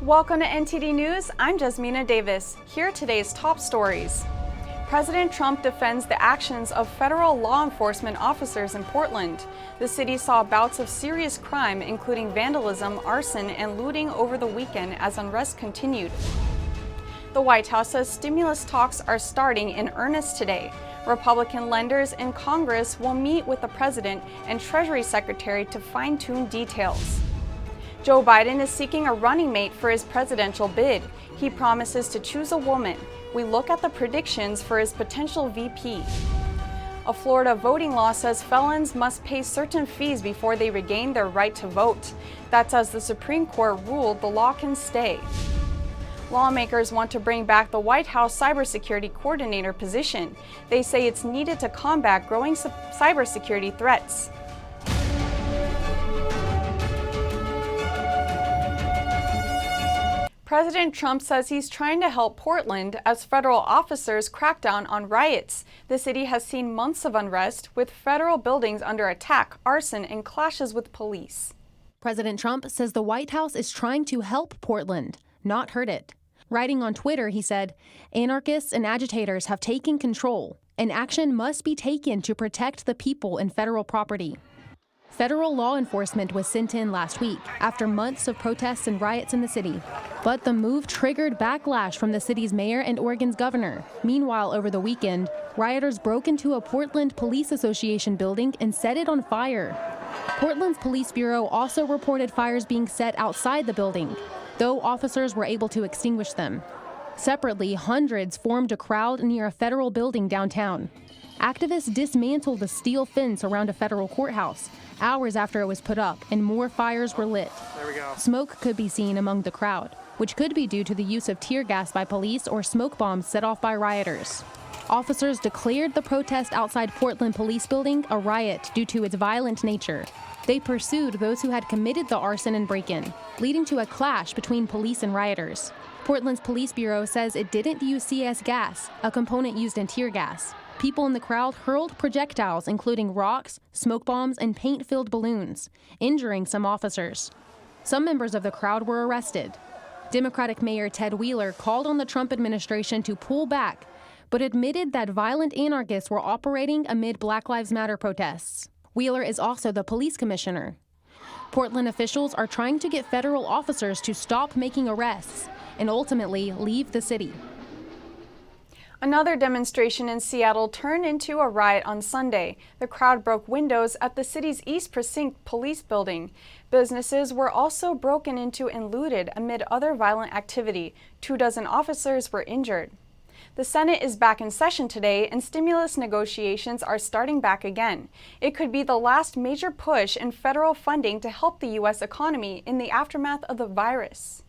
Welcome to NTD News. I'm Jasmina Davis. Here are today's top stories. President Trump defends the actions of federal law enforcement officers in Portland. The city saw bouts of serious crime, including vandalism, arson, and looting over the weekend as unrest continued. The White House says stimulus talks are starting in earnest today. Republican lenders in Congress will meet with the president and Treasury Secretary to fine-tune details. Joe Biden is seeking a running mate for his presidential bid. He promises to choose a woman. We look at the predictions for his potential VP. A Florida voting law says felons must pay certain fees before they regain their right to vote. That's as the Supreme Court ruled the law can stay. Lawmakers want to bring back the White House Cybersecurity Coordinator position. They say it's needed to combat growing cybersecurity threats. President Trump says he's trying to help Portland as federal officers crack down on riots. The city has seen months of unrest, with federal buildings under attack, arson, and clashes with police. President Trump says the White House is trying to help Portland, not hurt it. Writing on Twitter, he said, "Anarchists and agitators have taken control, and action must be taken to protect the people and federal property." Federal law enforcement was sent in last week after months of protests and riots in the city. But the move triggered backlash from the city's mayor and Oregon's governor. Meanwhile, over the weekend, rioters broke into a Portland Police Association building and set it on fire. Portland's police bureau also reported fires being set outside the building, though officers were able to extinguish them. Separately, hundreds formed a crowd near a federal building downtown. Activists dismantled the steel fence around a federal courthouse hours after it was put up, and more fires were lit. There we go. Smoke could be seen among the crowd, which could be due to the use of tear gas by police or smoke bombs set off by rioters. Officers declared the protest outside Portland Police Building a riot due to its violent nature. They pursued those who had committed the arson and break-in, leading to a clash between police and rioters. Portland's police bureau says it didn't use CS gas, a component used in tear gas. People in the crowd hurled projectiles, including rocks, smoke bombs, and paint-filled balloons, injuring some officers. Some members of the crowd were arrested. Democratic Mayor Ted Wheeler called on the Trump administration to pull back, but admitted that violent anarchists were operating amid Black Lives Matter protests. Wheeler is also the police commissioner. Portland officials are trying to get federal officers to stop making arrests and ultimately leave the city. Another demonstration in Seattle turned into a riot on Sunday. The crowd broke windows at the city's East Precinct police building. Businesses were also broken into and looted amid other violent activity. 24 officers were injured. The Senate is back in session today, and stimulus negotiations are starting back again. It could be the last major push in federal funding to help the U.S. economy in the aftermath of the virus.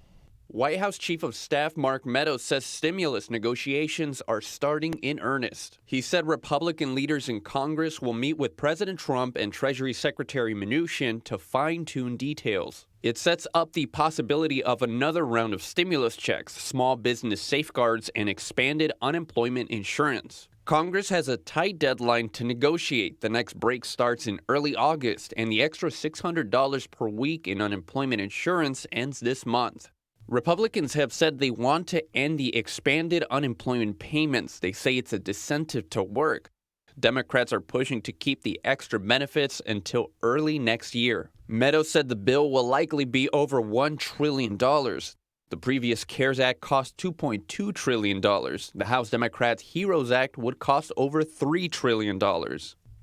White House Chief of Staff Mark Meadows says stimulus negotiations are starting in earnest. He said Republican leaders in Congress will meet with President Trump and Treasury Secretary Mnuchin to fine-tune details. It sets up the possibility of another round of stimulus checks, small business safeguards, and expanded unemployment insurance. Congress has a tight deadline to negotiate. The next break starts in early August, and the extra $600 per week in unemployment insurance ends this month. Republicans have said they want to end the expanded unemployment payments. They say it's a disincentive to work. Democrats are pushing to keep the extra benefits until early next year. Meadows said the bill will likely be over $1 trillion. The previous CARES Act cost $2.2 trillion. The House Democrats' HEROES Act would cost over $3 trillion.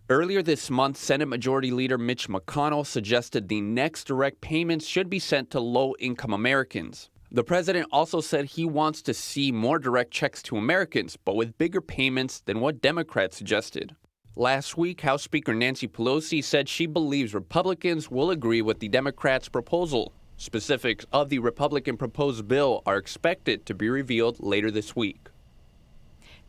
Earlier this month, Senate Majority Leader Mitch McConnell suggested the next direct payments should be sent to low-income Americans. The president also said he wants to see more direct checks to Americans, but with bigger payments than what Democrats suggested. Last week, House Speaker Nancy Pelosi said she believes Republicans will agree with the Democrats' proposal. Specifics of the Republican proposed bill are expected to be revealed later this week.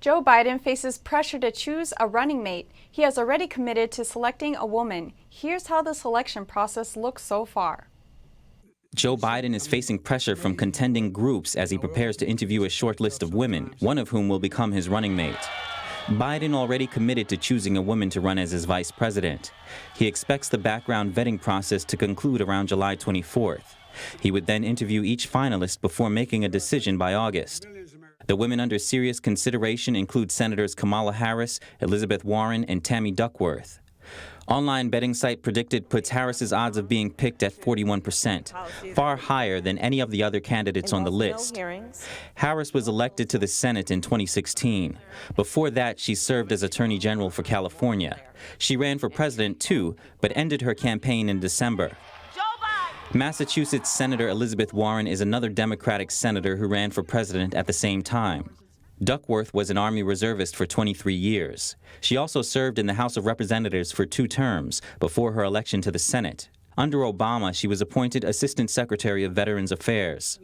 Joe Biden faces pressure to choose a running mate. He has already committed to selecting a woman. Here's how the selection process looks so far. Joe Biden is facing pressure from contending groups as he prepares to interview a short list of women, one of whom will become his running mate. Biden already committed to choosing a woman to run as his vice president. He expects the background vetting process to conclude around July 24th. He would then interview each finalist before making a decision by August. The women under serious consideration include Senators Kamala Harris, Elizabeth Warren, and Tammy Duckworth. Online betting site Predicted puts Harris's odds of being picked at 41%, far higher than any of the other candidates on the list. Harris was elected to the Senate in 2016. Before that, she served as Attorney General for California. She ran for president too, but ended her campaign in December. Massachusetts Senator Elizabeth Warren is another Democratic senator who ran for president at the same time. Duckworth was an Army reservist for 23 years. She also served in the House of Representatives for 2 terms before her election to the Senate. Under Obama, she was appointed Assistant Secretary of Veterans Affairs.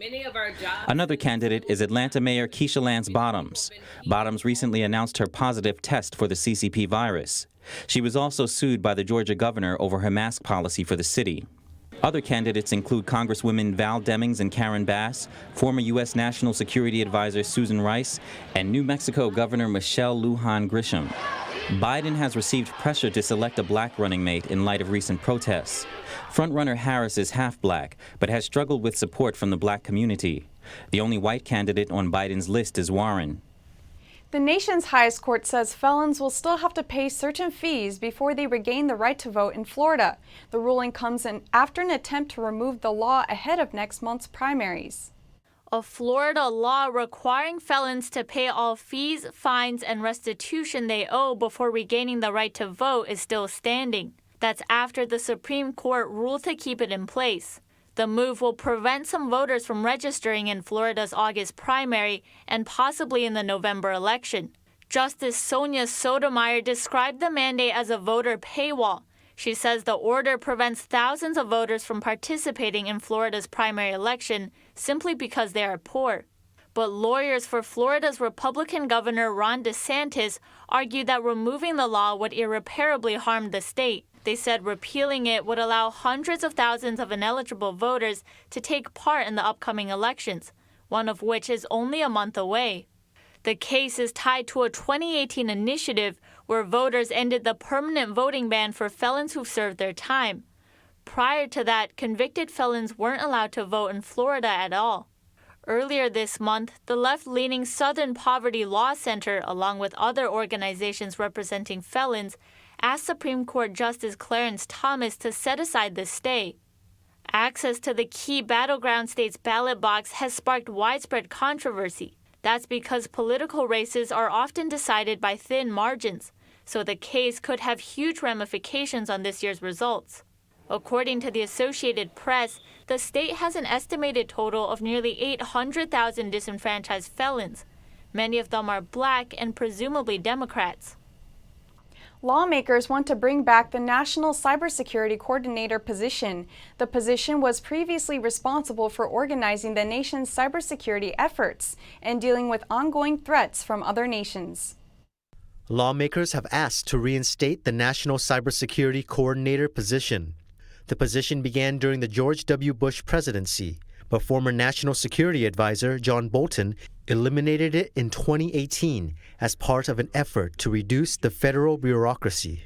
Another candidate is Atlanta Mayor Keisha Lance Bottoms. Bottoms recently announced her positive test for the CCP virus. She was also sued by the Georgia governor over her mask policy for the city. Other candidates include Congresswomen Val Demings and Karen Bass, former U.S. National Security Advisor Susan Rice, and New Mexico Governor Michelle Lujan Grisham. Biden has received pressure to select a black running mate in light of recent protests. Frontrunner Harris is half black, but has struggled with support from the black community. The only white candidate on Biden's list is Warren. The nation's highest court says felons will still have to pay certain fees before they regain the right to vote in Florida. The ruling comes in after an attempt to remove the law ahead of next month's primaries. A Florida law requiring felons to pay all fees, fines, and restitution they owe before regaining the right to vote is still standing. That's after the Supreme Court ruled to keep it in place. The move will prevent some voters from registering in Florida's August primary and possibly in the November election. Justice Sonia Sotomayor described the mandate as a voter paywall. She says the order prevents thousands of voters from participating in Florida's primary election simply because they are poor. But lawyers for Florida's Republican Governor Ron DeSantis argued that removing the law would irreparably harm the state. They said repealing it would allow hundreds of thousands of ineligible voters to take part in the upcoming elections, one of which is only a month away. The case is tied to a 2018 initiative where voters ended the permanent voting ban for felons who've served their time. Prior to that, convicted felons weren't allowed to vote in Florida at all. Earlier this month, the left-leaning Southern Poverty Law Center, along with other organizations representing felons, asked Supreme Court Justice Clarence Thomas to set aside the stay. Access to the key battleground state's ballot box has sparked widespread controversy. That's because political races are often decided by thin margins, so the case could have huge ramifications on this year's results. According to the Associated Press, the state has an estimated total of nearly 800,000 disenfranchised felons. Many of them are black and presumably Democrats. Lawmakers want to bring back the National Cybersecurity Coordinator position. The position was previously responsible for organizing the nation's cybersecurity efforts and dealing with ongoing threats from other nations. Lawmakers have asked to reinstate the National Cybersecurity Coordinator position. The position began during the George W. Bush presidency, but former National Security Advisor John Bolton eliminated it in 2018 as part of an effort to reduce the federal bureaucracy.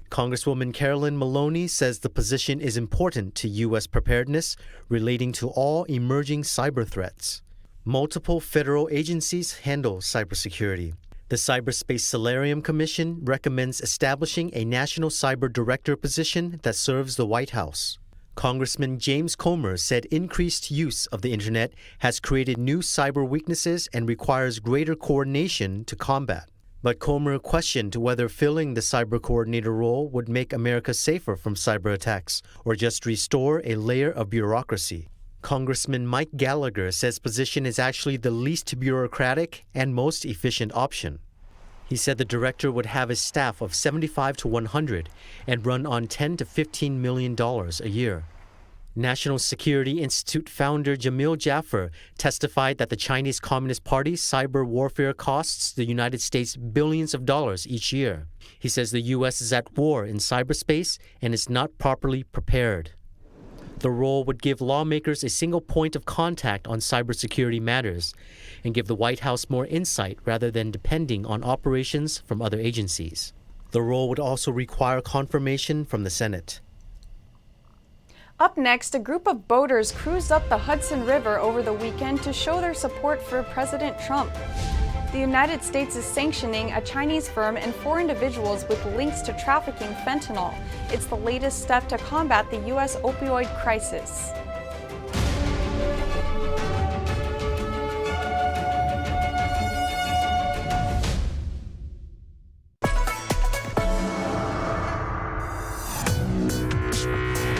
Congresswoman Carolyn Maloney says the position is important to U.S. preparedness relating to all emerging cyber threats. Multiple federal agencies handle cybersecurity. The Cyberspace Solarium Commission recommends establishing a National Cyber Director position that serves the White House. Congressman James Comer said increased use of the Internet has created new cyber weaknesses and requires greater coordination to combat. But Comer questioned whether filling the cyber coordinator role would make America safer from cyber attacks or just restore a layer of bureaucracy. Congressman Mike Gallagher says position is actually the least bureaucratic and most efficient option. He said the director would have a staff of 75 to 100 and run on $10 to $15 million a year. National Security Institute founder Jamil Jaffer testified that the Chinese Communist Party's cyber warfare costs the United States billions of dollars each year. He says the U.S. is at war in cyberspace and is not properly prepared. The role would give lawmakers a single point of contact on cybersecurity matters and give the White House more insight rather than depending on operations from other agencies. The role would also require confirmation from the Senate. Up next, a group of boaters cruised up the Hudson River over the weekend to show their support for President Trump. The United States is sanctioning a Chinese firm and 4 individuals with links to trafficking fentanyl. It's the latest step to combat the U.S. opioid crisis.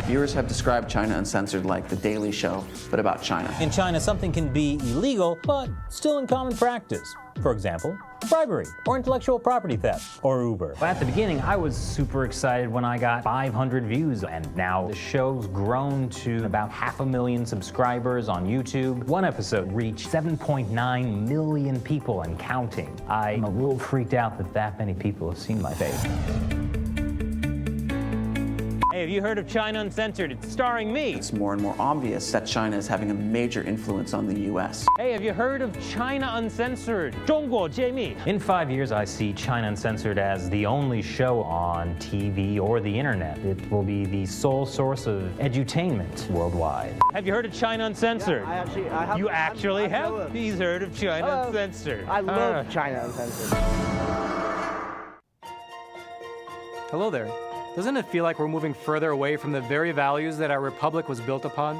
Viewers have described China Uncensored like The Daily Show, but about China. In China, something can be illegal, but still in common practice. For example, bribery, or intellectual property theft, or Uber. At the beginning, I was super excited when I got 500 views, and now the show's grown to about 500,000 subscribers on YouTube. One episode reached 7.9 million people and counting. I'm a little freaked out that many people have seen my face. Hey, have you heard of China Uncensored? It's starring me. It's more and more obvious that China is having a major influence on the U.S. Hey, have you heard of China Uncensored? 中国揭秘. In 5 years, I see China Uncensored as the only show on TV or the internet. It will be the sole source of edutainment worldwide. Have you heard of China Uncensored? Yeah, I have. You actually have? He's heard of China Uncensored. I love China Uncensored. Hello there. Doesn't it feel like we're moving further away from the very values that our republic was built upon?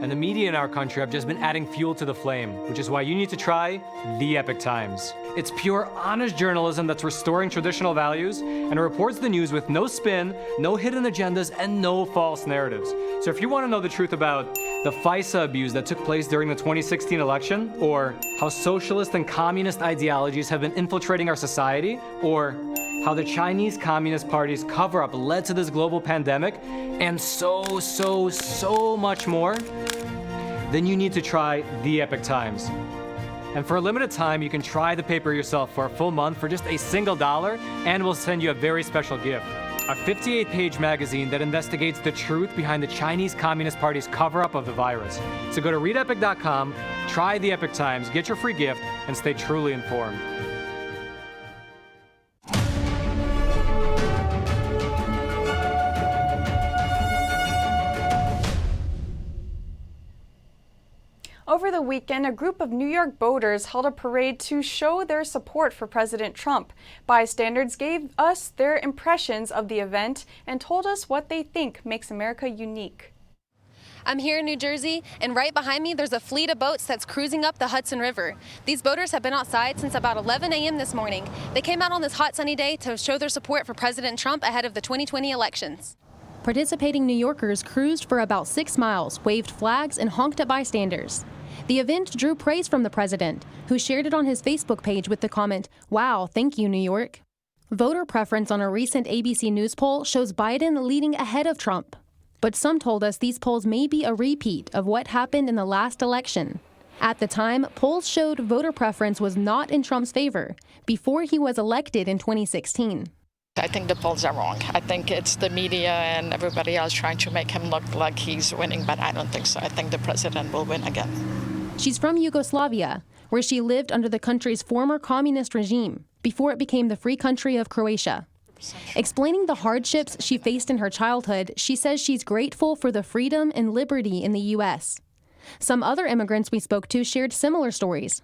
And the media in our country have just been adding fuel to the flame, which is why you need to try The Epoch Times. It's pure, honest journalism that's restoring traditional values and reports the news with no spin, no hidden agendas, and no false narratives. So if you want to know the truth about the FISA abuse that took place during the 2016 election, or how socialist and communist ideologies have been infiltrating our society, or how the Chinese Communist Party's cover-up led to this global pandemic, and so much more, then you need to try The Epoch Times. And for a limited time, you can try the paper yourself for a full month for just a single $1, and we'll send you a very special gift. A 58-page magazine that investigates the truth behind the Chinese Communist Party's cover-up of the virus. So go to readepoch.com, try The Epoch Times, get your free gift, and stay truly informed. Over the weekend, a group of New York boaters held a parade to show their support for President Trump. Bystanders gave us their impressions of the event and told us what they think makes America unique. I'm here in New Jersey, and right behind me there's a fleet of boats that's cruising up the Hudson River. These boaters have been outside since about 11 a.m. this morning. They came out on this hot sunny day to show their support for President Trump ahead of the 2020 elections. Participating New Yorkers cruised for about 6 miles, waved flags, and honked at bystanders. The event drew praise from the president, who shared it on his Facebook page with the comment, "Wow, thank you, New York." Voter preference on a recent ABC News poll shows Biden leading ahead of Trump. But some told us these polls may be a repeat of what happened in the last election. At the time, polls showed voter preference was not in Trump's favor before he was elected in 2016. I think the polls are wrong. I think it's the media and everybody else trying to make him look like he's winning, but I don't think so. I think the president will win again. She's from Yugoslavia, where she lived under the country's former communist regime before it became the free country of Croatia. Explaining the hardships she faced in her childhood, she says she's grateful for the freedom and liberty in the U.S. Some other immigrants we spoke to shared similar stories.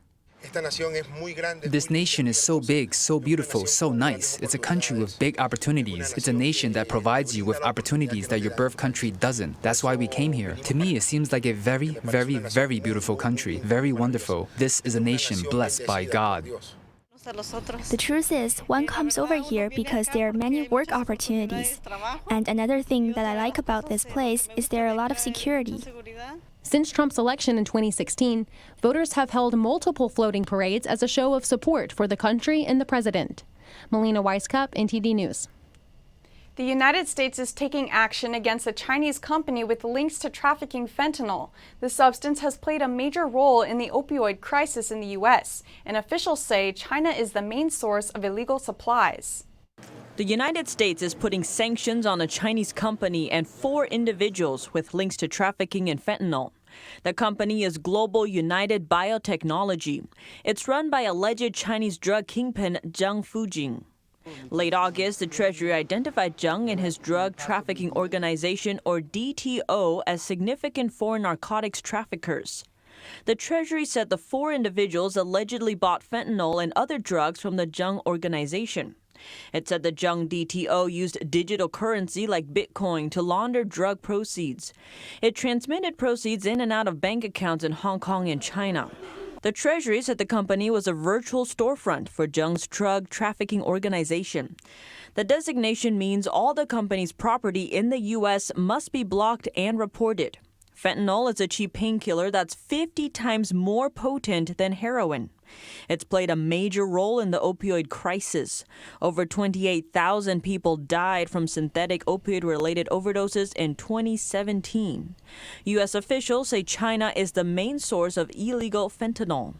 This nation is so big, so beautiful, so nice. It's a country with big opportunities. It's a nation that provides you with opportunities that your birth country doesn't. That's why we came here. To me, it seems like a very, very, very beautiful country. Very wonderful. This is a nation blessed by God. The truth is, one comes over here because there are many work opportunities. And another thing that I like about this place is there are a lot of security. Since Trump's election in 2016, voters have held multiple floating parades as a show of support for the country and the president. Melina Weisskopf, NTD News. The United States is taking action against a Chinese company with links to trafficking fentanyl. The substance has played a major role in the opioid crisis in the U.S., and officials say China is the main source of illegal supplies. The United States is putting sanctions on a Chinese company and 4 individuals with links to trafficking in fentanyl. The company is Global United Biotechnology. It's run by alleged Chinese drug kingpin Zhang Fujing. Late August, the Treasury identified Zhang and his drug trafficking organization, or DTO, as significant foreign narcotics traffickers. The Treasury said the 4 individuals allegedly bought fentanyl and other drugs from the Zhang organization. It said the Zhang DTO used digital currency like Bitcoin to launder drug proceeds. It transmitted proceeds in and out of bank accounts in Hong Kong and China. The Treasury said the company was a virtual storefront for Zhang's drug trafficking organization. The designation means all the company's property in the U.S. must be blocked and reported. Fentanyl is a cheap painkiller that's 50 times more potent than heroin. It's played a major role in the opioid crisis. Over 28,000 people died from synthetic opioid-related overdoses in 2017. U.S. officials say China is the main source of illegal fentanyl.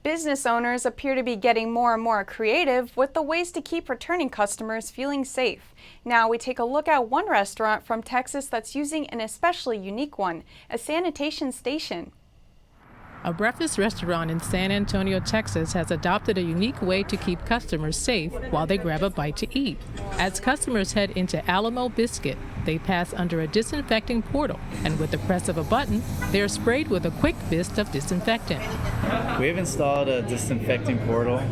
Business owners appear to be getting more and more creative with the ways to keep returning customers feeling safe. Now we take a look at one restaurant from Texas that's using an especially unique one, a sanitation station. A breakfast restaurant in San Antonio, Texas has adopted a unique way to keep customers safe while they grab a bite to eat. As customers head into Alamo Biscuit, they pass under a disinfecting portal, and with the press of a button, they're sprayed with a quick mist of disinfectant. We have installed a disinfecting portal.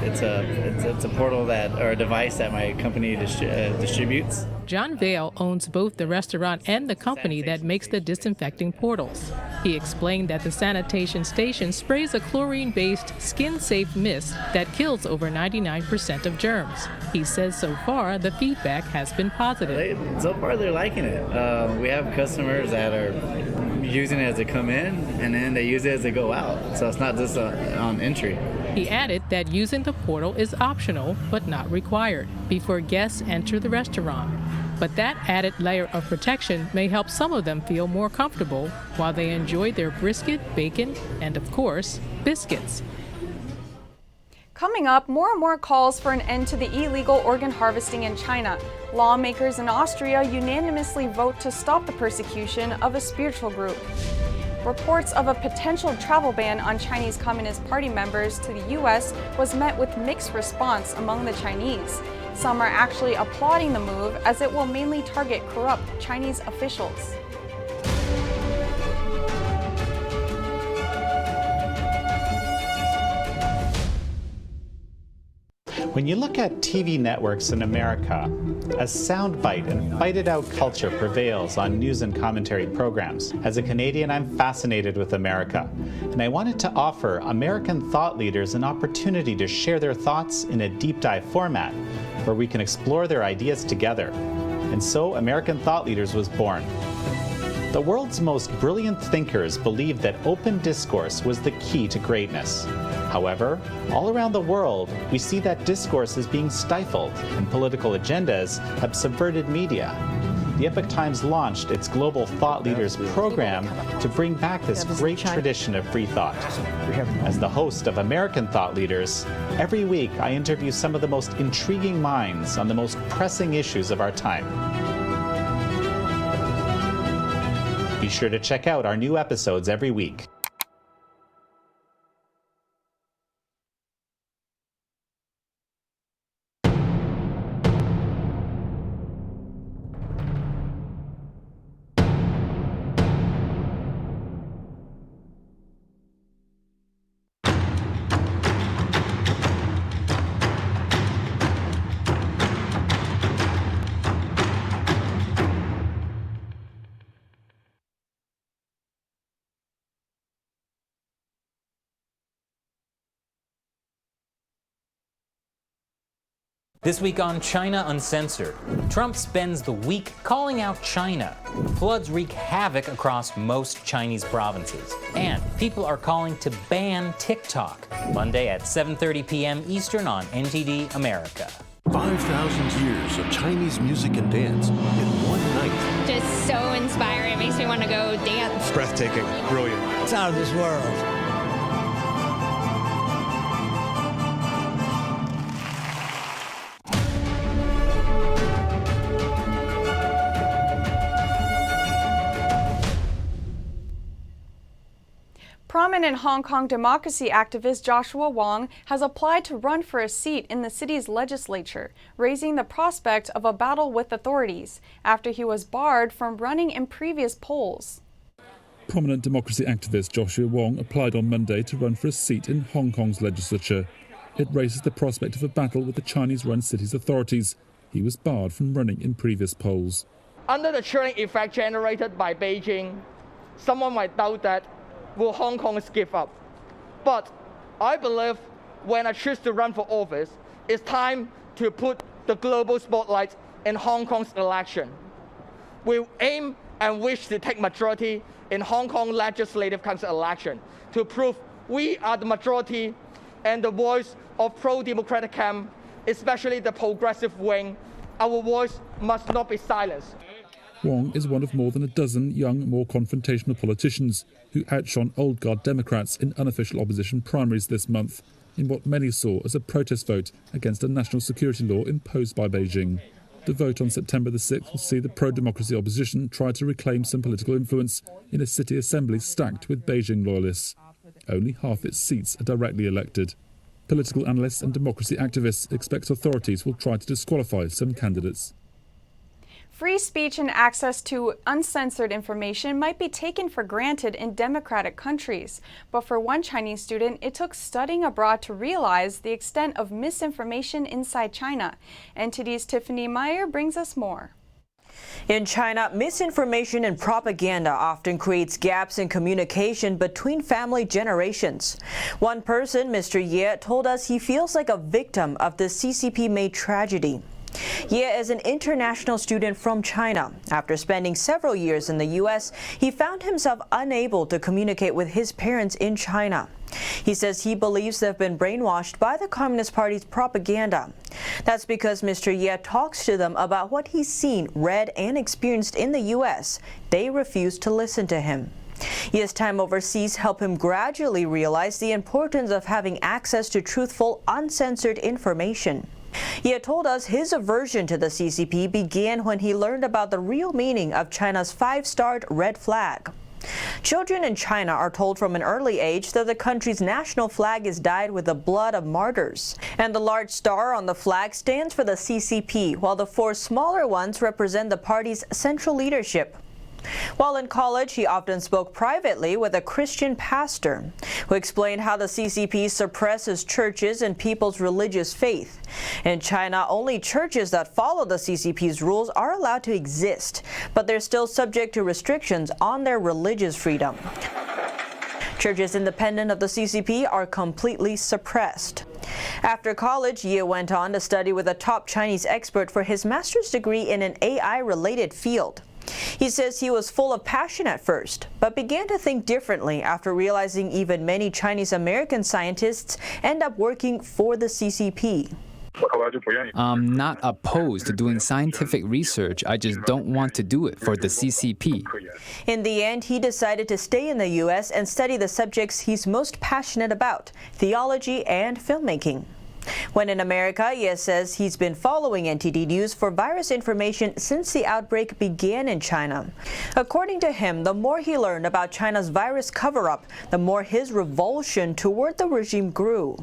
It's a portal or a device that my company distributes. John Vale owns both the restaurant and the company that makes the disinfecting portals. He explained that the sanitation station sprays a chlorine-based, skin-safe mist that kills over 99% of germs. He says so far the feedback has been positive. So far they're liking it. We have customers that are using it as they come in, and then they use it as they go out. So it's not just on entry. He added that using the portal is optional but not required before guests enter the restaurant. But that added layer of protection may help some of them feel more comfortable while they enjoy their brisket, bacon, and of course, biscuits. Coming up, more and more calls for an end to the illegal organ harvesting in China. Lawmakers in Austria unanimously vote to stop the persecution of a spiritual group. Reports of a potential travel ban on Chinese Communist Party members to the U.S. was met with mixed response among the Chinese. Some are actually applauding the move as it will mainly target corrupt Chinese officials. When you look at TV networks in America, a soundbite and fight-it-out culture prevails on news and commentary programs. As a Canadian, I'm fascinated with America, and I wanted to offer American thought leaders an opportunity to share their thoughts in a deep dive format where we can explore their ideas together. And so American Thought Leaders was born. The world's most brilliant thinkers believed that open discourse was the key to greatness. However, all around the world, we see that discourse is being stifled and political agendas have subverted media. The Epoch Times launched its Global Thought Leaders program to bring back this great tradition of free thought. As the host of American Thought Leaders, every week I interview some of the most intriguing minds on the most pressing issues of our time. Be sure to check out our new episodes every week. This week on China Uncensored, Trump spends the week calling out China. Floods wreak havoc across most Chinese provinces. And people are calling to ban TikTok. Monday at 7:30 p.m. Eastern on NTD America. 5,000 years of Chinese music and dance in one night. Just so inspiring. It makes me want to go dance. Breathtaking. Brilliant. It's out of this world. Prominent Hong Kong democracy activist Joshua Wong has applied to run for a seat in the city's legislature, raising the prospect of a battle with authorities after he was barred from running in previous polls. Prominent democracy activist Joshua Wong applied on Monday to run for a seat in Hong Kong's legislature. It raises the prospect of a battle with the Chinese-run city's authorities. He was barred from running in previous polls. Under the chilling effect generated by Beijing, someone might doubt that will Hong Kongers give up. But I believe when I choose to run for office, it's time to put the global spotlight in Hong Kong's election. We aim and wish to take majority in Hong Kong Legislative Council election to prove we are the majority and the voice of pro-democratic camp, especially the progressive wing. Our voice must not be silenced. Wong is one of more than a dozen young, more confrontational politicians who outshone old guard Democrats in unofficial opposition primaries this month in what many saw as a protest vote against a national security law imposed by Beijing. The vote on September the 6th will see the pro-democracy opposition try to reclaim some political influence in a city assembly stacked with Beijing loyalists. Only half its seats are directly elected. Political analysts and democracy activists expect authorities will try to disqualify some candidates. Free speech and access to uncensored information might be taken for granted in democratic countries, but for one Chinese student, it took studying abroad to realize the extent of misinformation inside China. NTD's Tiffany Meyer brings us more. In China, misinformation and propaganda often creates gaps in communication between family generations. One person, Mr. Ye, told us he feels like a victim of the CCP-made tragedy. Ye is an international student from China. After spending several years in the U.S., he found himself unable to communicate with his parents in China. He says he believes they've been brainwashed by the Communist Party's propaganda. That's because Mr. Ye talks to them about what he's seen, read, and experienced in the U.S. They refuse to listen to him. Ye's time overseas helped him gradually realize the importance of having access to truthful, uncensored information. He had told us his aversion to the CCP began when he learned about the real meaning of China's five-starred red flag. Children in China are told from an early age that the country's national flag is dyed with the blood of martyrs. And the large star on the flag stands for the CCP, while the four smaller ones represent the party's central leadership. While in college, he often spoke privately with a Christian pastor who explained how the CCP suppresses churches and people's religious faith. In China, only churches that follow the CCP's rules are allowed to exist, but they're still subject to restrictions on their religious freedom. Churches independent of the CCP are completely suppressed. After college, Ye went on to study with a top Chinese expert for his master's degree in an AI-related field. He says he was full of passion at first, but began to think differently after realizing even many Chinese-American scientists end up working for the CCP. I'm not opposed to doing scientific research, I just don't want to do it for the CCP. In the end, he decided to stay in the U.S. and study the subjects he's most passionate about, theology and filmmaking. When in America, Ye says he's been following NTD News for virus information since the outbreak began in China. According to him, the more he learned about China's virus cover-up, the more his revulsion toward the regime grew.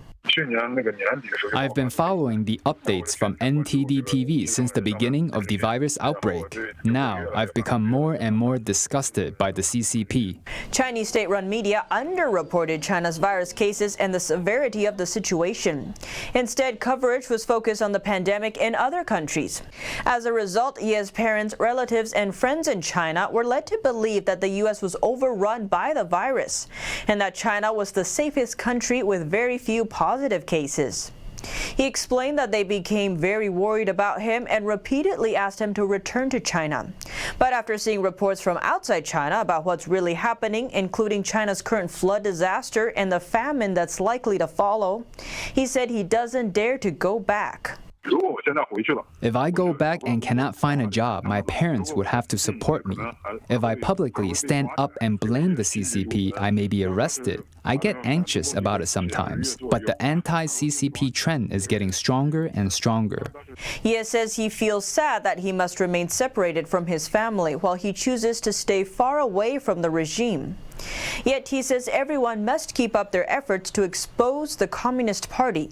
I've been following the updates from NTD TV since the beginning of the virus outbreak. Now, I've become more and more disgusted by the CCP. Chinese state-run media underreported China's virus cases and the severity of the situation. Instead, coverage was focused on the pandemic in other countries. As a result, Ye's parents, relatives, and friends in China were led to believe that the U.S. was overrun by the virus and that China was the safest country with very few positive cases. He explained that they became very worried about him and repeatedly asked him to return to China. But after seeing reports from outside China about what's really happening, including China's current flood disaster and the famine that's likely to follow, he said he doesn't dare to go back. If I go back and cannot find a job, my parents would have to support me. If I publicly stand up and blame the CCP, I may be arrested. I get anxious about it sometimes, but the anti-CCP trend is getting stronger and stronger. Ye says he feels sad that he must remain separated from his family while he chooses to stay far away from the regime. Yet he says everyone must keep up their efforts to expose the Communist Party.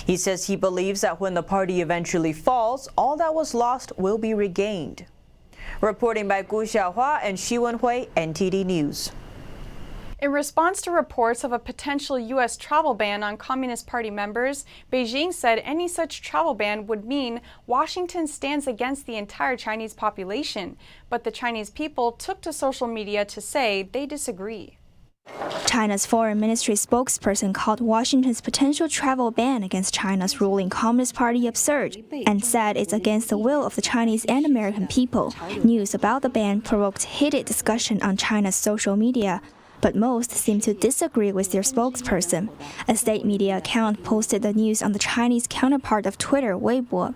He says he believes that when the party eventually falls, all that was lost will be regained. Reporting by Gu Xiaohua and Xi Wenhui, NTD News. In response to reports of a potential U.S. travel ban on Communist Party members, Beijing said any such travel ban would mean Washington stands against the entire Chinese population. But the Chinese people took to social media to say they disagree. China's Foreign Ministry spokesperson called Washington's potential travel ban against China's ruling Communist Party absurd and said it's against the will of the Chinese and American people. News about the ban provoked heated discussion on China's social media, but most seem to disagree with their spokesperson. A state media account posted the news on the Chinese counterpart of Twitter, Weibo.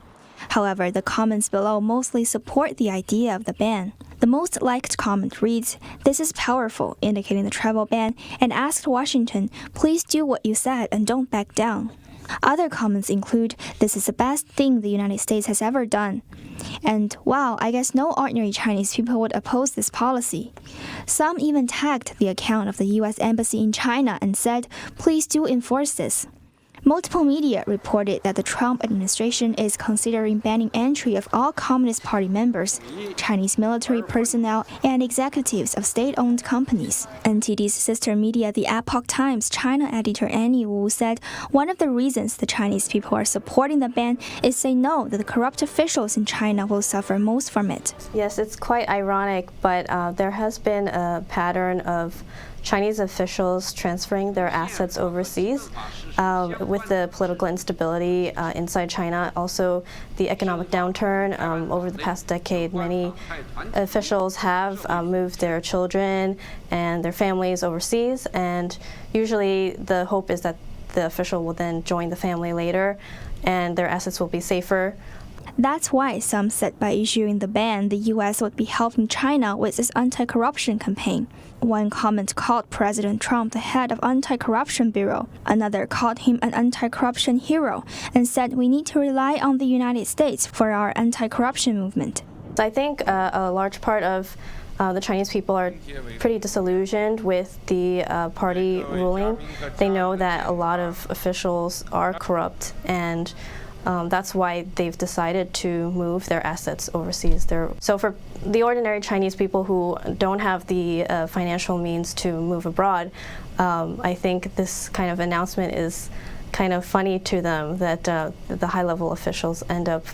However, the comments below mostly support the idea of the ban. The most liked comment reads, "This is powerful," indicating the travel ban, and asked Washington, "Please do what you said and don't back down." Other comments include, "This is the best thing the United States has ever done," and "Wow, I guess no ordinary Chinese people would oppose this policy." Some even tagged the account of the U.S. Embassy in China and said, "Please do enforce this." Multiple media reported that the Trump administration is considering banning entry of all Communist Party members, Chinese military personnel, and executives of state-owned companies. NTD's sister media, the Epoch Times China editor Annie Wu said one of the reasons the Chinese people are supporting the ban is they know that the corrupt officials in China will suffer most from it. Yes, it's quite ironic, but there has been a pattern of Chinese officials transferring their assets overseas with the political instability inside China. Also, the economic downturn over the past decade, many officials have moved their children and their families overseas, and usually the hope is that the official will then join the family later and their assets will be safer. That's why some said by issuing the ban, the U.S. would be helping China with its anti-corruption campaign. One comment called President Trump the head of Anti-Corruption Bureau. Another called him an anti-corruption hero and said we need to rely on the United States for our anti-corruption movement. I think a large part of the Chinese people are pretty disillusioned with the party ruling. They know that a lot of officials are corrupt, and that's why they've decided to move their assets overseas. So for the ordinary Chinese people who don't have the financial means to move abroad, I think this kind of announcement is kind of funny to them, that the high-level officials end up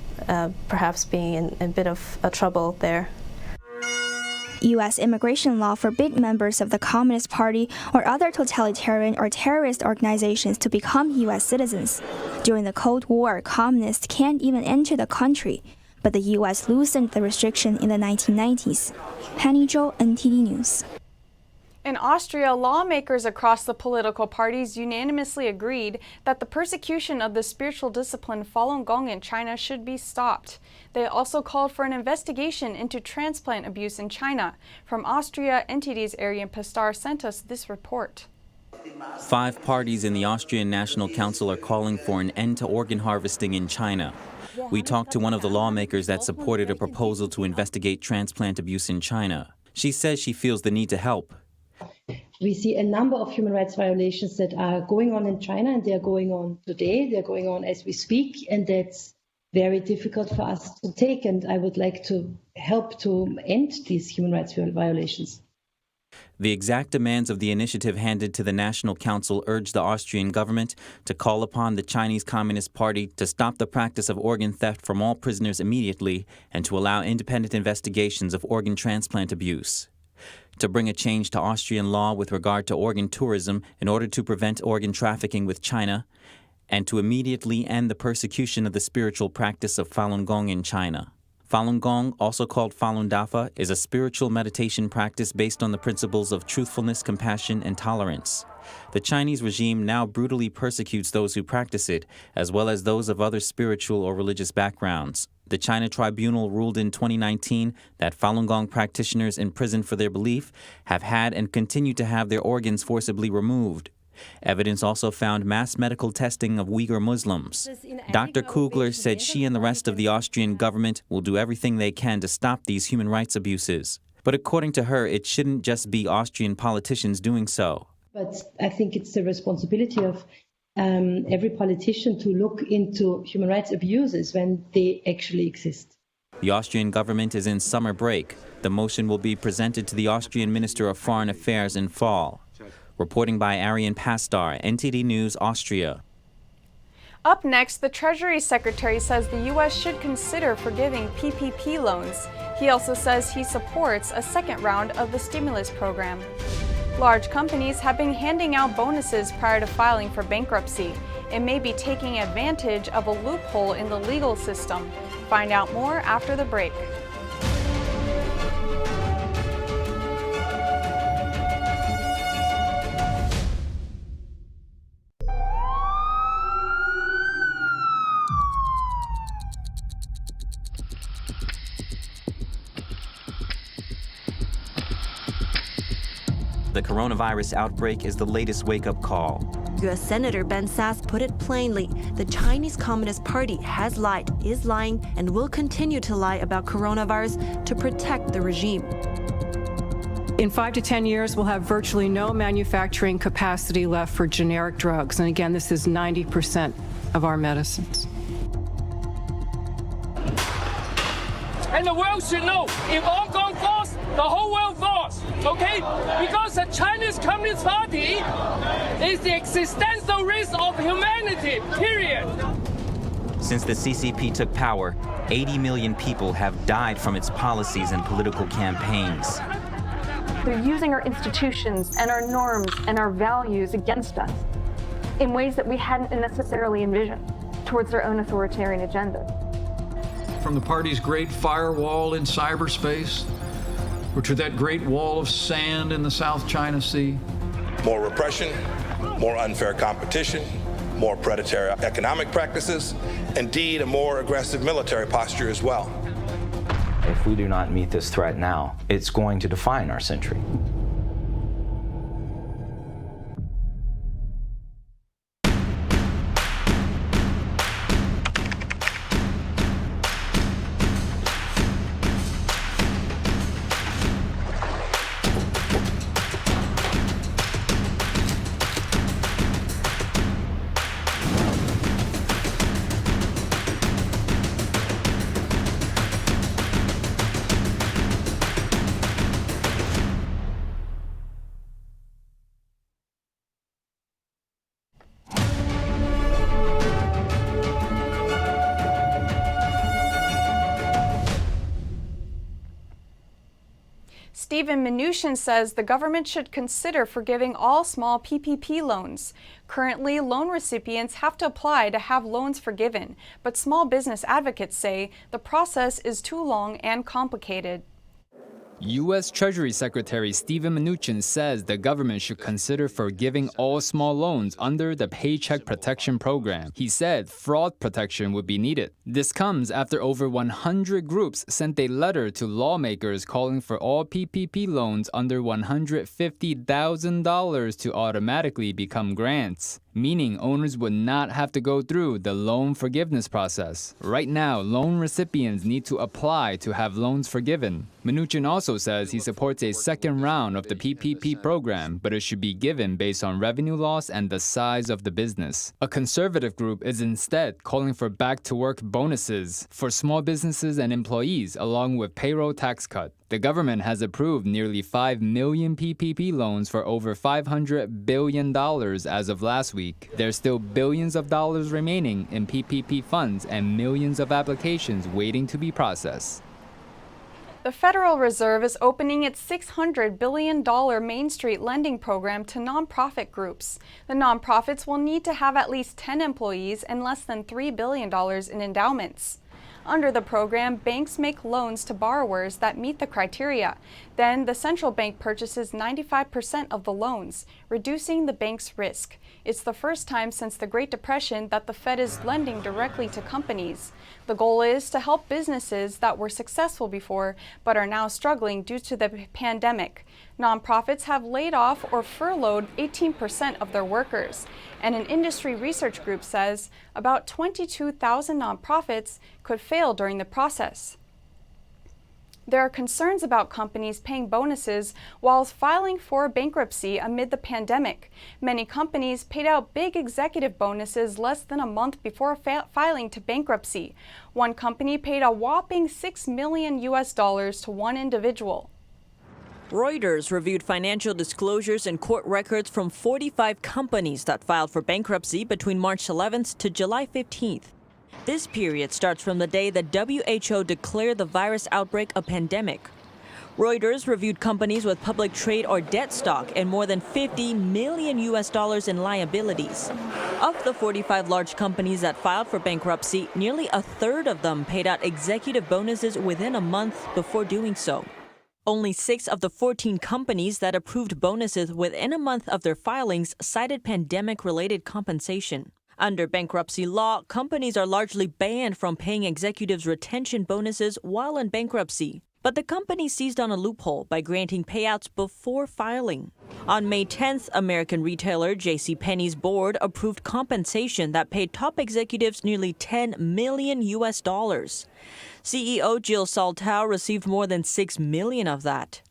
perhaps being in a bit of trouble there. U.S. immigration law forbid members of the Communist Party or other totalitarian or terrorist organizations to become U.S. citizens. During the Cold War, communists can't even enter the country, but the U.S. loosened the restriction in the 1990s. Hanny Zhou, NTD News. In Austria, lawmakers across the political parties unanimously agreed that the persecution of the spiritual discipline Falun Gong in China should be stopped. They also called for an investigation into transplant abuse in China. From Austria, NTD's Arian Pastar sent us this report. 5 parties in the Austrian National Council are calling for an end to organ harvesting in China. We talked to one of the lawmakers that supported a proposal to investigate transplant abuse in China. She says she feels the need to help. We see a number of human rights violations that are going on in China, and they are going on today. They're going on as we speak, and that's very difficult for us to take, and I would like to help to end these human rights violations. The exact demands of the initiative handed to the National Council urged the Austrian government to call upon the Chinese Communist Party to stop the practice of organ theft from all prisoners immediately and to allow independent investigations of organ transplant abuse. To bring a change to Austrian law with regard to organ tourism in order to prevent organ trafficking with China, and to immediately end the persecution of the spiritual practice of Falun Gong in China. Falun Gong, also called Falun Dafa, is a spiritual meditation practice based on the principles of truthfulness, compassion, and tolerance. The Chinese regime now brutally persecutes those who practice it, as well as those of other spiritual or religious backgrounds. The China Tribunal ruled in 2019 that Falun Gong practitioners imprisoned for their belief have had and continue to have their organs forcibly removed. Evidence also found mass medical testing of Uyghur Muslims. Dr. Kugler said she and the rest of the Austrian government will do everything they can to stop these human rights abuses. But according to her, it shouldn't just be Austrian politicians doing so. But I think it's the responsibility of every politician to look into human rights abuses when they actually exist. The Austrian government is in summer break. The motion will be presented to the Austrian Minister of Foreign Affairs in fall. Reporting by Arian Pastar, NTD News, Austria. Up next, the Treasury Secretary says the U.S. should consider forgiving PPP loans. He also says he supports a second round of the stimulus program. Large companies have been handing out bonuses prior to filing for bankruptcy. It may be taking advantage of a loophole in the legal system. Find out more after the break. The coronavirus outbreak is the latest wake-up call. U.S. Senator Ben Sasse put it plainly, the Chinese Communist Party has lied, is lying, and will continue to lie about coronavirus to protect the regime. In 5 to 10 years, we'll have virtually no manufacturing capacity left for generic drugs. And again, this is 90% of our medicines. And the world should know, if Hong Kong falls, the whole world falls, okay? Because the Chinese Communist Party is the existential risk of humanity, period. Since the CCP took power, 80 million people have died from its policies and political campaigns. They're using our institutions and our norms and our values against us in ways that we hadn't necessarily envisioned towards their own authoritarian agenda. From the party's great firewall in cyberspace, or to that great wall of sand in the South China Sea. More repression, more unfair competition, more predatory economic practices, indeed a more aggressive military posture as well. If we do not meet this threat now, it's going to define our century. Stephen Mnuchin says the government should consider forgiving all small PPP loans. Currently, loan recipients have to apply to have loans forgiven, but small business advocates say the process is too long and complicated. U.S. Treasury Secretary Stephen Mnuchin says the government should consider forgiving all small loans under the Paycheck Protection Program. He said fraud protection would be needed. This comes after over 100 groups sent a letter to lawmakers calling for all PPP loans under $150,000 to automatically become grants, meaning owners would not have to go through the loan forgiveness process. Right now, loan recipients need to apply to have loans forgiven. Mnuchin also says he supports a second round of the PPP program, but it should be given based on revenue loss and the size of the business. A conservative group is instead calling for back-to-work bonuses for small businesses and employees, along with payroll tax cut. The government has approved nearly 5 million PPP loans for over $500 billion as of last week. There's still billions of dollars remaining in PPP funds and millions of applications waiting to be processed. The Federal Reserve is opening its $600 billion Main Street lending program to nonprofit groups. The nonprofits will need to have at least 10 employees and less than $3 billion in endowments. Under the program, banks make loans to borrowers that meet the criteria. Then the central bank purchases 95% of the loans, reducing the bank's risk. It's the first time since the Great Depression that the Fed is lending directly to companies. The goal is to help businesses that were successful before but are now struggling due to the pandemic. Nonprofits have laid off or furloughed 18% of their workers, and an industry research group says about 22,000 nonprofits could fail during the process. There are concerns about companies paying bonuses while filing for bankruptcy amid the pandemic. Many companies paid out big executive bonuses less than a month before filing to bankruptcy. One company paid a whopping $6 million to one individual. Reuters reviewed financial disclosures and court records from 45 companies that filed for bankruptcy between March 11th to July 15th. This period starts from the day the WHO declared the virus outbreak a pandemic. Reuters reviewed companies with public trade or debt stock and more than $50 million in liabilities. Of the 45 large companies that filed for bankruptcy, nearly a third of them paid out executive bonuses within a month before doing so. Only 6 of the 14 companies that approved bonuses within a month of their filings cited pandemic-related compensation. Under bankruptcy law, companies are largely banned from paying executives retention bonuses while in bankruptcy. But the company seized on a loophole by granting payouts before filing. On May 10th, American retailer JCPenney's board approved compensation that paid top executives nearly $10 million. CEO Jill Soltau received more than $6 million of that.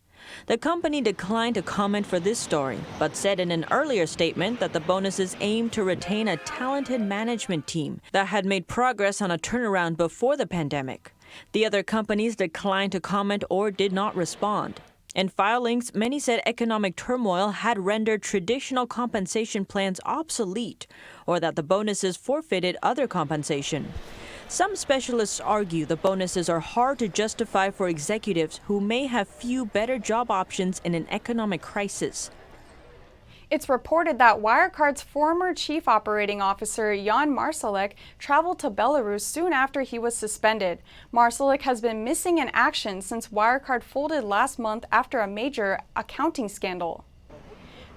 The company declined to comment for this story, but said in an earlier statement that the bonuses aimed to retain a talented management team that had made progress on a turnaround before the pandemic. The other companies declined to comment or did not respond. In filings, many said economic turmoil had rendered traditional compensation plans obsolete, or that the bonuses forfeited other compensation. Some specialists argue the bonuses are hard to justify for executives who may have few better job options in an economic crisis. It's reported that Wirecard's former chief operating officer, Jan Marsalek, traveled to Belarus soon after he was suspended. Marsalek has been missing in action since Wirecard folded last month after a major accounting scandal.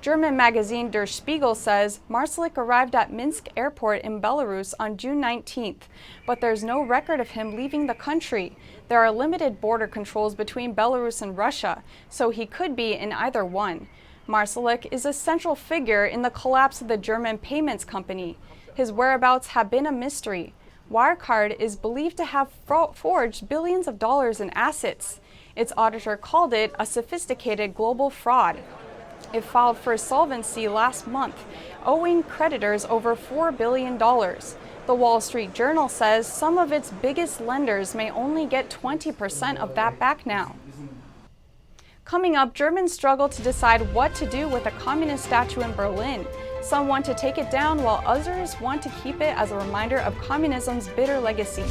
German magazine Der Spiegel says Marsalek arrived at Minsk airport in Belarus on June 19th, but there's no record of him leaving the country. There are limited border controls between Belarus and Russia, so he could be in either one. Marsalek is a central figure in the collapse of the German payments company. His whereabouts have been a mystery. Wirecard is believed to have forged billions of dollars in assets. Its auditor called it a sophisticated global fraud. It filed for solvency last month, owing creditors over $4 billion. The Wall Street Journal says some of its biggest lenders may only get 20% of that back now. Coming up, Germans struggle to decide what to do with a communist statue in Berlin. Some want to take it down, while others want to keep it as a reminder of communism's bitter legacy.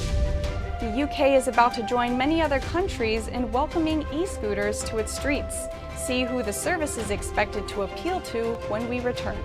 The UK is about to join many other countries in welcoming e-scooters to its streets. See who the service is expected to appeal to when we return.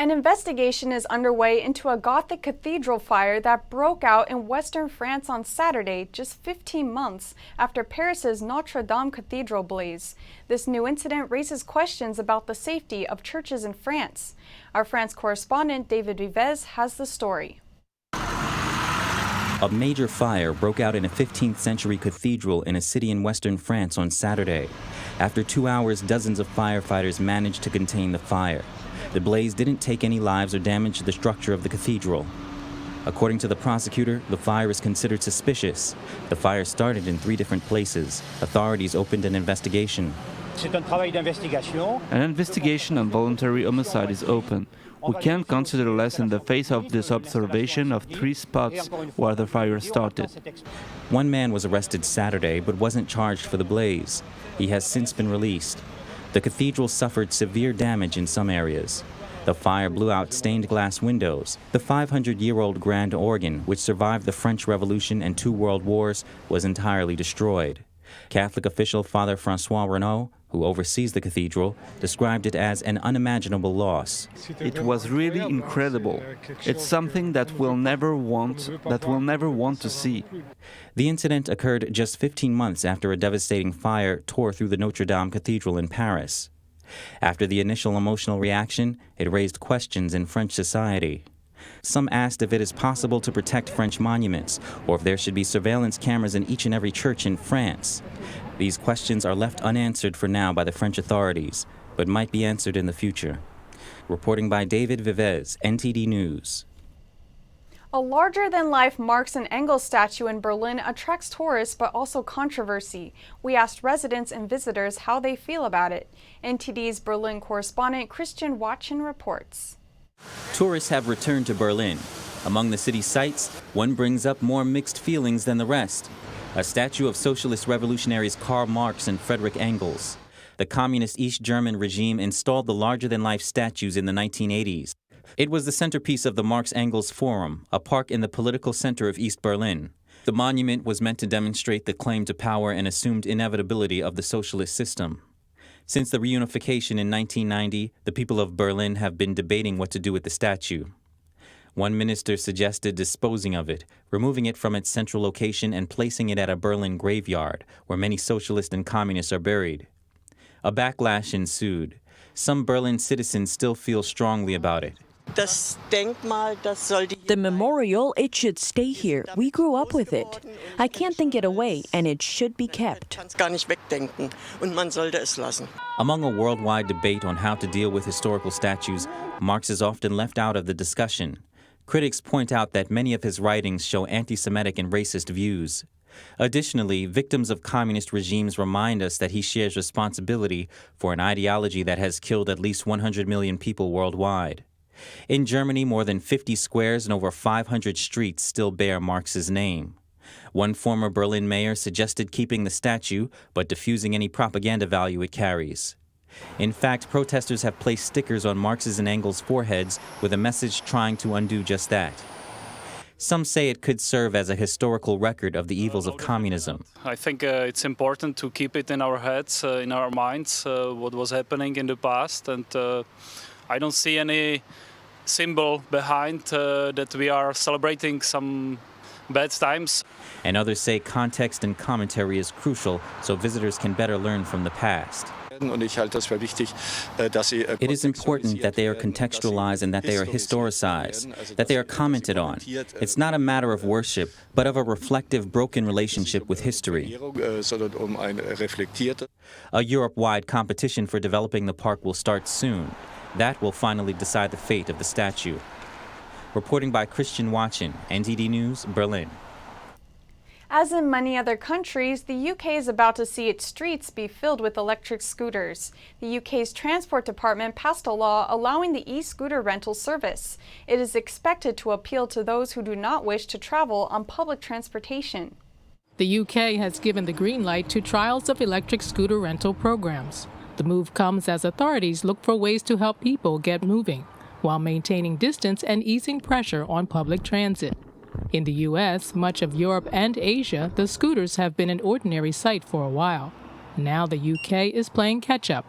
An investigation is underway into a Gothic cathedral fire that broke out in western France on Saturday, just 15 months after Paris's Notre Dame Cathedral blaze. This new incident raises questions about the safety of churches in France. Our France correspondent David Vivez has the story. A major fire broke out in a 15th century cathedral in a city in western France on Saturday. After 2 hours, dozens of firefighters managed to contain the fire. The blaze didn't take any lives or damage the structure of the cathedral. According to the prosecutor, the fire is considered suspicious. The fire started in 3 different places. Authorities opened an investigation. An investigation on voluntary homicide is open. We can't consider less in the face of this observation of 3 spots where the fire started. One man was arrested Saturday but wasn't charged for the blaze. He has since been released. The cathedral suffered severe damage in some areas. The fire blew out stained glass windows. The 500-year-old grand organ, which survived the French Revolution and 2 world wars, was entirely destroyed. Catholic official Father Francois Renaud, who oversees the cathedral, described it as an unimaginable loss. It was really incredible. It's something that we'll never want to see. The incident occurred just 15 months after a devastating fire tore through the Notre Dame Cathedral in Paris. After the initial emotional reaction, it raised questions in French society. Some asked if it is possible to protect French monuments, or if there should be surveillance cameras in each and every church in France. These questions are left unanswered for now by the French authorities, but might be answered in the future. Reporting by David Vivez, NTD News. A larger-than-life Marx and Engels statue in Berlin attracts tourists but also controversy. We asked residents and visitors how they feel about it. NTD's Berlin correspondent Christian Watchen reports. Tourists have returned to Berlin. Among the city's sights, one brings up more mixed feelings than the rest. A statue of socialist revolutionaries Karl Marx and Friedrich Engels. The communist East German regime installed the larger-than-life statues in the 1980s. It was the centerpiece of the Marx-Engels Forum, a park in the political center of East Berlin. The monument was meant to demonstrate the claim to power and assumed inevitability of the socialist system. Since the reunification in 1990, the people of Berlin have been debating what to do with the statue. One minister suggested disposing of it, removing it from its central location and placing it at a Berlin graveyard, where many socialists and communists are buried. A backlash ensued. Some Berlin citizens still feel strongly about it. The memorial, it should stay here. We grew up with it. I can't think it away, and it should be kept. Among a worldwide debate on how to deal with historical statues, Marx is often left out of the discussion. Critics point out that many of his writings show anti-Semitic and racist views. Additionally, victims of communist regimes remind us that he shares responsibility for an ideology that has killed at least 100 million people worldwide. In Germany, more than 50 squares and over 500 streets still bear Marx's name. One former Berlin mayor suggested keeping the statue, but diffusing any propaganda value it carries. In fact, protesters have placed stickers on Marx's and Engels' foreheads with a message trying to undo just that. Some say it could serve as a historical record of the evils of communism. I think it's important to keep it in our heads, in our minds, what was happening in the past, and I don't see any symbol behind that we are celebrating some bad times. And others say context and commentary is crucial so visitors can better learn from the past. It is important that they are contextualized and that they are historicized, that they are commented on. It's not a matter of worship, but of a reflective, broken relationship with history. A Europe-wide competition for developing the park will start soon. That will finally decide the fate of the statue. Reporting by Christian Watchen, NTD News, Berlin. As in many other countries, the UK is about to see its streets be filled with electric scooters. The UK's Transport Department passed a law allowing the e-scooter rental service. It is expected to appeal to those who do not wish to travel on public transportation. The UK has given the green light to trials of electric scooter rental programs. The move comes as authorities look for ways to help people get moving, while maintaining distance and easing pressure on public transit. In the U.S., much of Europe and Asia, the scooters have been an ordinary sight for a while. Now the UK is playing catch-up.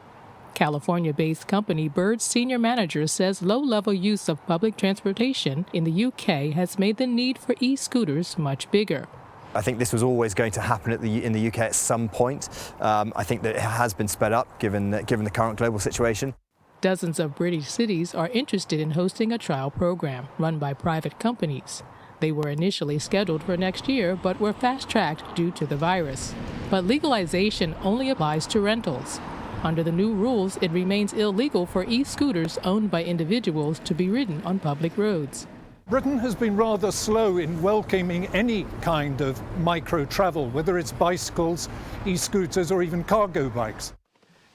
California-based company Bird's senior manager says low-level use of public transportation in the UK has made the need for e-scooters much bigger. I think this was always going to happen in the UK at some point. I think that it has been sped up given the current global situation. Dozens of British cities are interested in hosting a trial program run by private companies. They were initially scheduled for next year, but were fast-tracked due to the virus. But legalization only applies to rentals. Under the new rules, it remains illegal for e-scooters owned by individuals to be ridden on public roads. Britain has been rather slow in welcoming any kind of micro-travel, whether it's bicycles, e-scooters or even cargo bikes.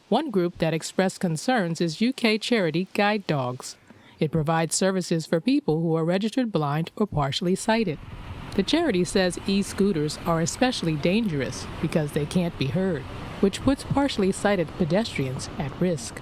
One group that expressed concerns is UK charity Guide Dogs. It provides services for people who are registered blind or partially sighted. The charity says e-scooters are especially dangerous because they can't be heard, which puts partially sighted pedestrians at risk.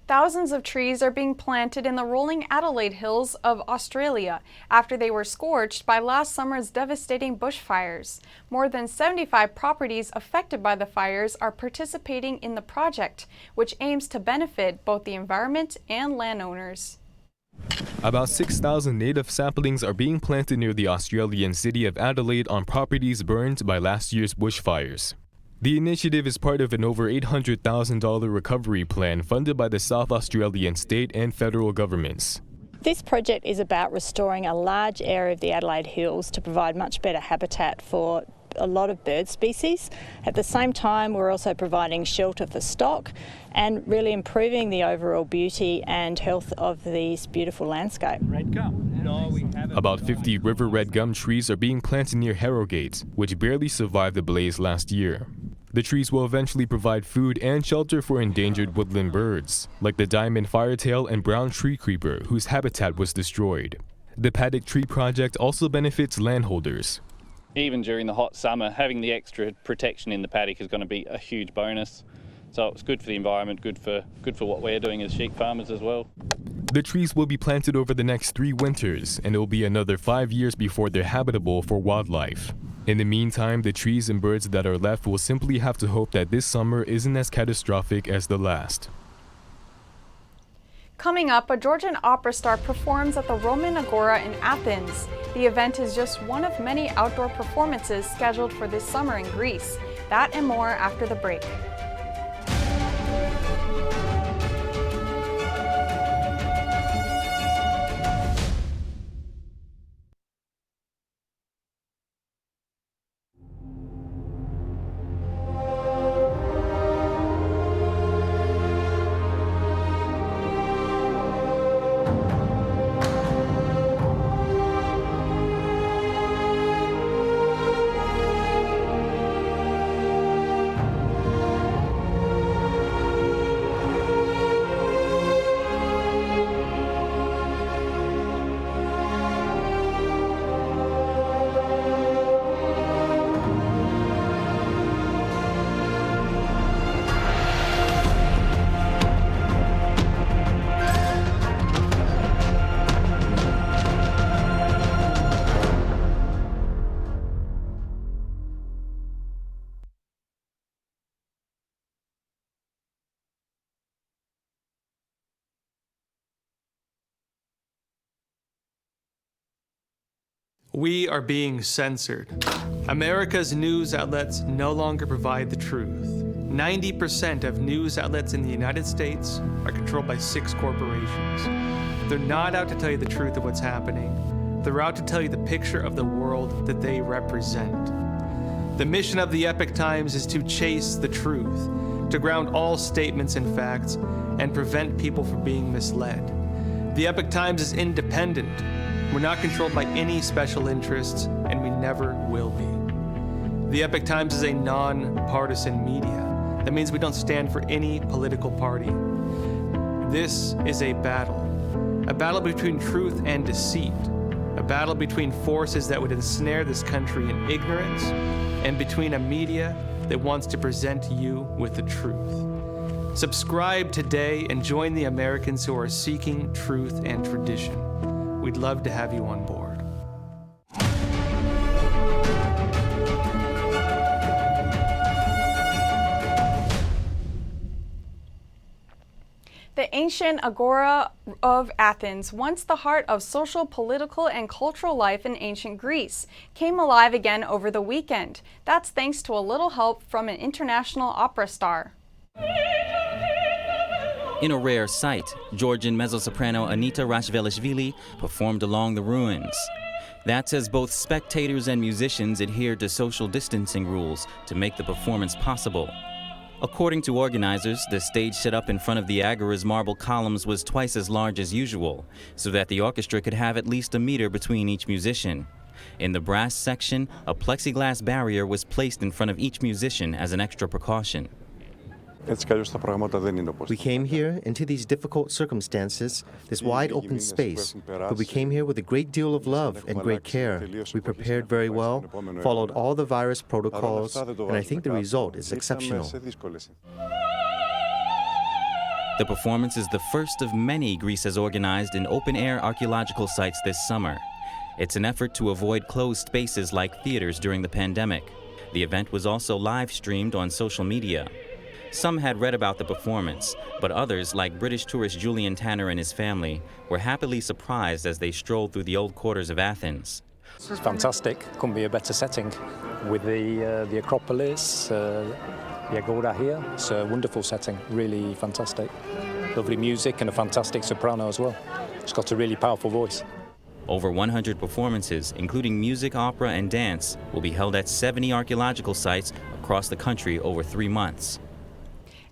Thousands of trees are being planted in the rolling Adelaide Hills of Australia after they were scorched by last summer's devastating bushfires. More than 75 properties affected by the fires are participating in the project, which aims to benefit both the environment and landowners. About 6,000 native saplings are being planted near the Australian city of Adelaide on properties burned by last year's bushfires. The initiative is part of an over $800,000 recovery plan funded by the South Australian state and federal governments. This project is about restoring a large area of the Adelaide Hills to provide much better habitat for a lot of bird species. At the same time, we're also providing shelter for stock and really improving the overall beauty and health of this beautiful landscape. Red gum. No, we haven't. About 50 river red gum trees are being planted near Harrogate, which barely survived the blaze last year. The trees will eventually provide food and shelter for endangered woodland birds, like the diamond firetail and brown tree creeper, whose habitat was destroyed. The Paddock Tree Project also benefits landholders. Even during the hot summer, having the extra protection in the paddock is going to be a huge bonus. So it's good for the environment, good for what we're doing as sheep farmers as well. The trees will be planted over the next 3 winters, and it will be another 5 years before they're habitable for wildlife. In the meantime, the trees and birds that are left will simply have to hope that this summer isn't as catastrophic as the last. Coming up, a Georgian opera star performs at the Roman Agora in Athens. The event is just one of many outdoor performances scheduled for this summer in Greece. That and more after the break. We are being censored. America's news outlets no longer provide the truth. 90% of news outlets in the United States are controlled by 6 corporations. They're not out to tell you the truth of what's happening. They're out to tell you the picture of the world that they represent. The mission of the Epoch Times is to chase the truth, to ground all statements in facts, and prevent people from being misled. The Epoch Times is independent. We're not controlled by any special interests, and we never will be. The Epoch Times is a non-partisan media. That means we don't stand for any political party. This is a battle between truth and deceit, a battle between forces that would ensnare this country in ignorance, and between a media that wants to present you with the truth. Subscribe today and join the Americans who are seeking truth and tradition. We'd love to have you on board. The ancient Agora of Athens, once the heart of social, political, and cultural life in ancient Greece, came alive again over the weekend. That's thanks to a little help from an international opera star. In a rare sight, Georgian mezzo-soprano Anita Rashvelishvili performed along the ruins. That's as both spectators and musicians adhered to social distancing rules to make the performance possible. According to organizers, the stage set up in front of the Agora's marble columns was twice as large as usual, so that the orchestra could have at least a meter between each musician. In the brass section, a plexiglass barrier was placed in front of each musician as an extra precaution. We came here into these difficult circumstances, this wide open space, but we came here with a great deal of love and great care. We prepared very well, followed all the virus protocols, and I think the result is exceptional. The performance is the first of many Greece has organized in open-air archaeological sites this summer. It's an effort to avoid closed spaces like theaters during the pandemic. The event was also live-streamed on social media. Some had read about the performance, but others, like British tourist Julian Tanner and his family, were happily surprised as they strolled through the old quarters of Athens. It's fantastic. Couldn't be a better setting with the Acropolis, the Agora here. It's a wonderful setting, really fantastic. Lovely music and a fantastic soprano as well. It's got a really powerful voice. Over 100 performances, including music, opera, and dance, will be held at 70 archaeological sites across the country over 3 months.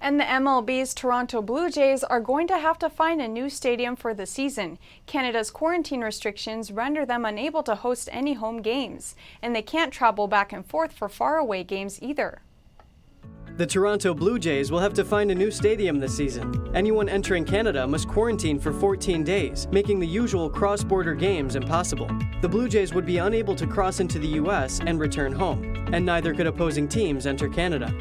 And the MLB's Toronto Blue Jays are going to have to find a new stadium for the season. Canada's quarantine restrictions render them unable to host any home games, and they can't travel back and forth for faraway games either. The Toronto Blue Jays will have to find a new stadium this season. Anyone entering Canada must quarantine for 14 days, making the usual cross-border games impossible. The Blue Jays would be unable to cross into the U.S. and return home, and neither could opposing teams enter Canada.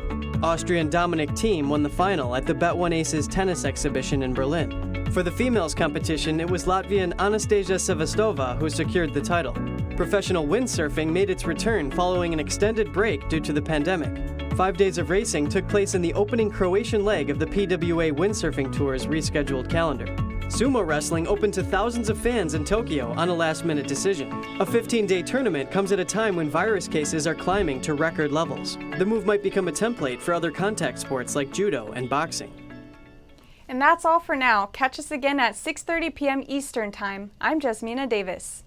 Austrian Dominic Thiem won the final at the Bet1 Aces tennis exhibition in Berlin. For the females competition, it was Latvian Anastasia Sevastova who secured the title. Professional windsurfing made its return following an extended break due to the pandemic. 5 days of racing took place in the opening Croatian leg of the PWA Windsurfing Tour's rescheduled calendar. Sumo wrestling opened to thousands of fans in Tokyo on a last-minute decision. A 15-day tournament comes at a time when virus cases are climbing to record levels. The move might become a template for other contact sports like judo and boxing. And that's all for now. Catch us again at 6:30 p.m. Eastern Time. I'm Jasmina Davis.